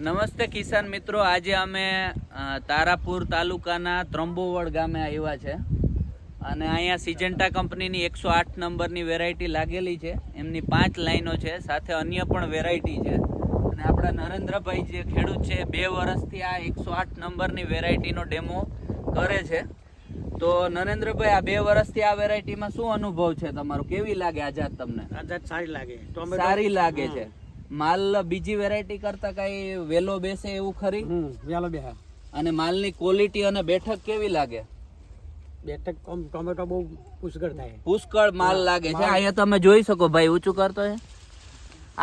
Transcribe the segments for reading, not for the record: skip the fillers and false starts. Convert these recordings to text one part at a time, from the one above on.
નમસ્તે કિસાન મિત્રો, આજે અમે તારાપુર તાલુકાના ત્રંબોવડ ગામે આવ્યા છે અને અહીંયા સિજન્ટા કંપનીની 108 નંબરની વેરાયટી લાગેલી છે. એમની 5 લાઈનો છે, સાથે અન્ય પણ વેરાયટી છે. અને આપણા નરેન્દ્રભાઈ જે ખેડૂત છે 2 વર્ષથી આ 108 નંબરની વેરાયટીનો ડેમો કરે છે. તો નરેન્દ્રભાઈ, આ 2 વર્ષથી આ વેરાયટીમાં શું અનુભવ છે તમારો? કેવી લાગે આઝાદ? તમને આઝાદ સારી લાગે, સારી લાગે છે. માલ બીજી વેરાયટી કરતા કઈ વેલો બેસે એવું ખરી? વેલો બે. અને માલની ક્વોલિટી અને બેઠક કેવી લાગે? બેઠક ટોમેટો બહુ પુષ્કળ થાય, પુષ્કળ માલ લાગે છે. અહીંયા તમે જોઈ શકો, ભાઈ ઊંચું કરતો છે.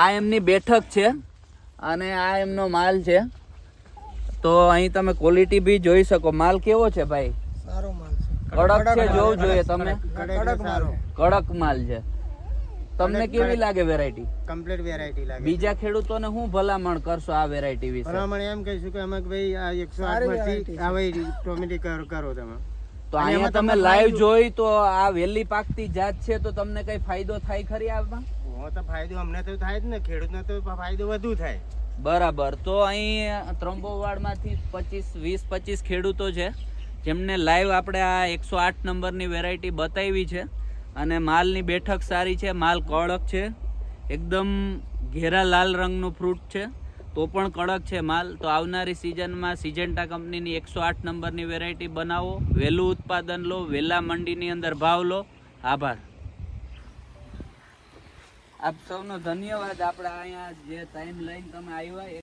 આ એમની બેઠક છે અને આ એમનો માલ છે. તો અહીં તમે ક્વોલિટી બી જોઈ શકો. માલ કેવો છે ભાઈ? સારો માલ છે, કડક છે. જોવું જોઈએ તમે, કડક માલ છે. તમને કેવી લાગે વેરાયટી? કમ્પ્લીટ વેરાયટી લાગે. બીજા ખેડૂતોને શું ભલામણ કરશો આ વેરાયટી વિશે? ભલામણ એમ કહીશું કે અમે ભાઈ આ 108 માંથી આવી ટોમેટો કરો તમે. તો અહીંયા તમે લાઈવ જોઈ તો આ વેલી પાકતી જાત છે, તો તમને કઈ ફાયદો થાય ખરી આમાં? તો ફાયદો અમને તો થાય જ ને, ખેડૂતને તો ફાયદો વધુ થાય. બરાબર. તો અહીં ત્રંબોવાડમાંથી 20-25 ખેડૂતો છે જેમને લાઈવ આપણે આ 108 નંબરની વેરાયટી બતાવી છે. અને માલની બેઠક સારી છે, માલ કડક છે, એકદમ ઘેરા લાલ રંગનું ફ્રૂટ છે, તો પણ કડક છે માલ. તો આવનારી સિઝનમાં સિજન્ટા કંપનીની 108 નંબરની વેરાયટી બનાવો, વહેલું ઉત્પાદન લો, વહેલા મંડીની અંદર ભાવ લો. આભાર. આપ સૌનો ધન્યવાદ. આપણે અહીંયા જે ટાઈમ લઈને તમે આવ્યા